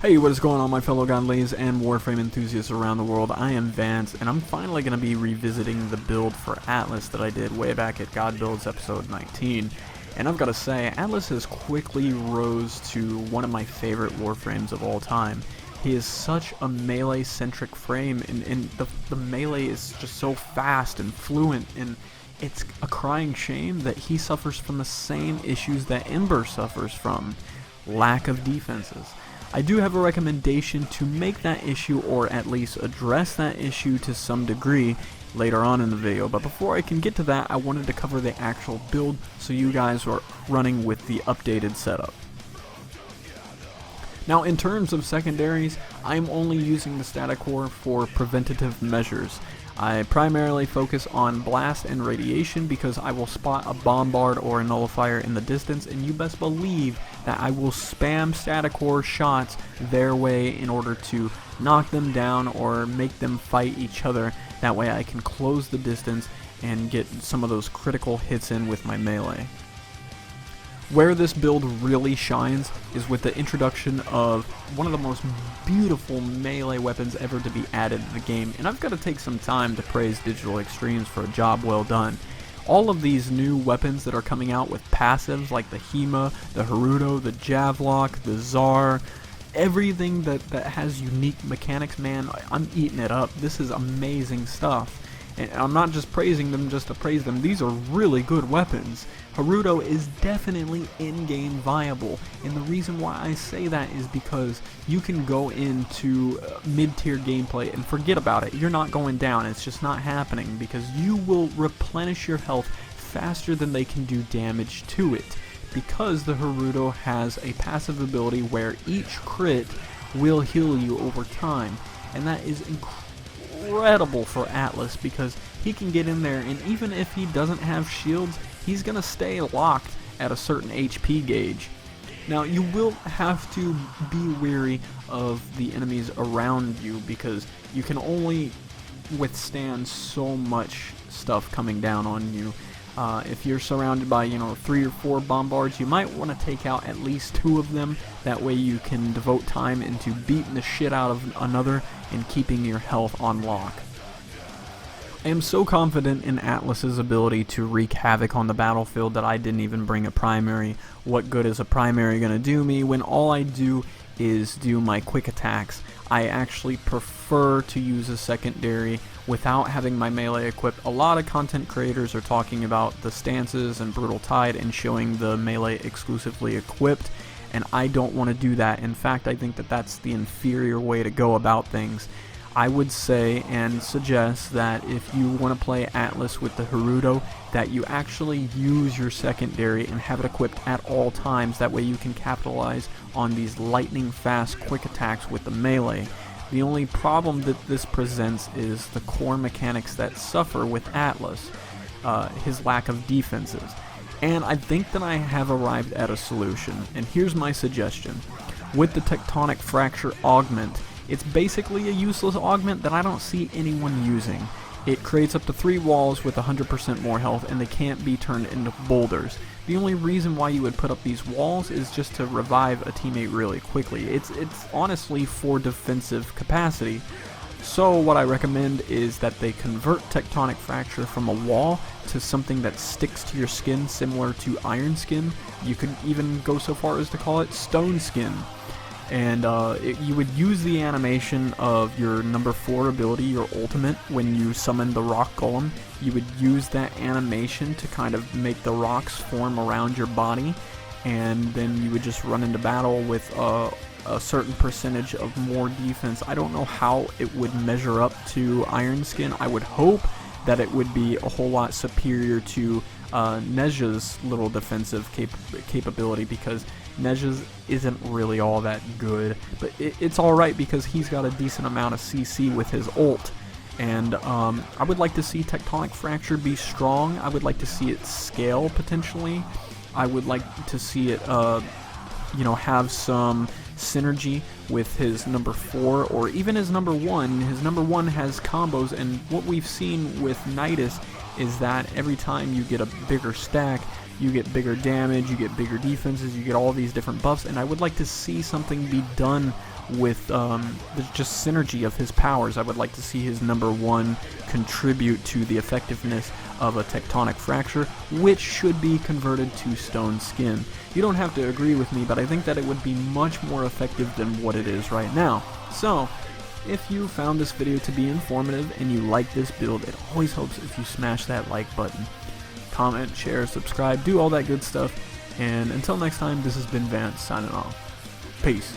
Hey, what is going on, my fellow godlies and Warframe enthusiasts around the world? I am Vance, and I'm finally going to be revisiting the build for Atlas that I did way back at God Builds episode 19. And I've got to say, Atlas has quickly rose to one of my favorite Warframes of all time. He is such a melee-centric frame, and the melee is just so fast and fluent, and it's a crying shame that he suffers from the same issues that Ember suffers from: lack of defenses. I do have a recommendation to make that issue, or at least address that issue to some degree, later on in the video. But before I can get to that, I wanted to cover the actual build so you guys are running with the updated setup. Now, in terms of secondaries, I'm only using the static core for preventative measures. I primarily focus on blast and radiation because I will spot a bombard or a nullifier in the distance, and you best believe that I will spam static core shots their way in order to knock them down or make them fight each other. That way I can close the distance and get some of those critical hits in with my melee. Where this build really shines is with the introduction of one of the most beautiful melee weapons ever to be added to the game, and I've got to take some time to praise Digital Extremes for a job well done. All of these new weapons that are coming out with passives like the Hema, the Haruto, the Javlok, the Tsar, everything that has unique mechanics, man, I'm eating it up. This is amazing stuff. And I'm not just praising them just to praise them, these are really good weapons. Haruto is definitely in-game viable, and the reason why I say that is because you can go into mid-tier gameplay and forget about it. You're not going down, it's just not happening, because you will replenish your health faster than they can do damage to it, because the Haruto has a passive ability where each crit will heal you over time, and that is incredible for Atlas because he can get in there, and even if he doesn't have shields, he's gonna stay locked at a certain HP gauge. Now, you will have to be wary of the enemies around you because you can only withstand so much stuff coming down on you. If you're surrounded by, 3 or 4 bombards, you might want to take out at least 2 of them. That way you can devote time into beating the shit out of another and keeping your health on lock. I am so confident in Atlas's ability to wreak havoc on the battlefield that I didn't even bring a primary. What good is a primary going to do me when all I do is do my quick attacks? I actually prefer to use a secondary without having my melee equipped. A lot of content creators are talking about the stances and Brutal Tide and showing the melee exclusively equipped, and I don't want to do that. In fact, I think that that's the inferior way to go about things. I would say and suggest that if you want to play Atlas with the Haruto, that you actually use your secondary and have it equipped at all times. That way you can capitalize on these lightning fast quick attacks with the melee. The only problem that this presents is the core mechanics that suffer with Atlas, his lack of defenses. And I think that I have arrived at a solution, and here's my suggestion. With the Tectonic Fracture Augment, it's basically a useless augment that I don't see anyone using. It creates up to 3 walls with 100% more health, and they can't be turned into boulders. The only reason why you would put up these walls is just to revive a teammate really quickly. It's honestly for defensive capacity. So what I recommend is that they convert Tectonic Fracture from a wall to something that sticks to your skin, similar to Iron Skin. You could even go so far as to call it Stone Skin. And you would use the animation of your number 4 ability, your ultimate, when you summon the rock golem. You would use that animation to kind of make the rocks form around your body, and then you would just run into battle with a certain percentage of more defense. I don't know how it would measure up to Iron Skin. I would hope that it would be a whole lot superior to Neja's little defensive capability, because Neja's isn't really all that good, but it's alright because he's got a decent amount of CC with his ult. And I would like to see Tectonic Fracture be strong. I would like to see it scale potentially. I would like to see it have some synergy with his number 4 or even his number 1. His number 1 has combos, and what we've seen with Nidus is that every time you get a bigger stack, you get bigger damage, you get bigger defenses, you get all these different buffs, and I would like to see something be done with the just synergy of his powers. I would like to see his number 1 contribute to the effectiveness of a tectonic fracture, which should be converted to stone skin. You don't have to agree with me, but I think that it would be much more effective than what it is right now. So, if you found this video to be informative and you like this build, it always helps if you smash that like button. Comment, share, subscribe, do all that good stuff. And until next time, this has been Vance signing off. Peace.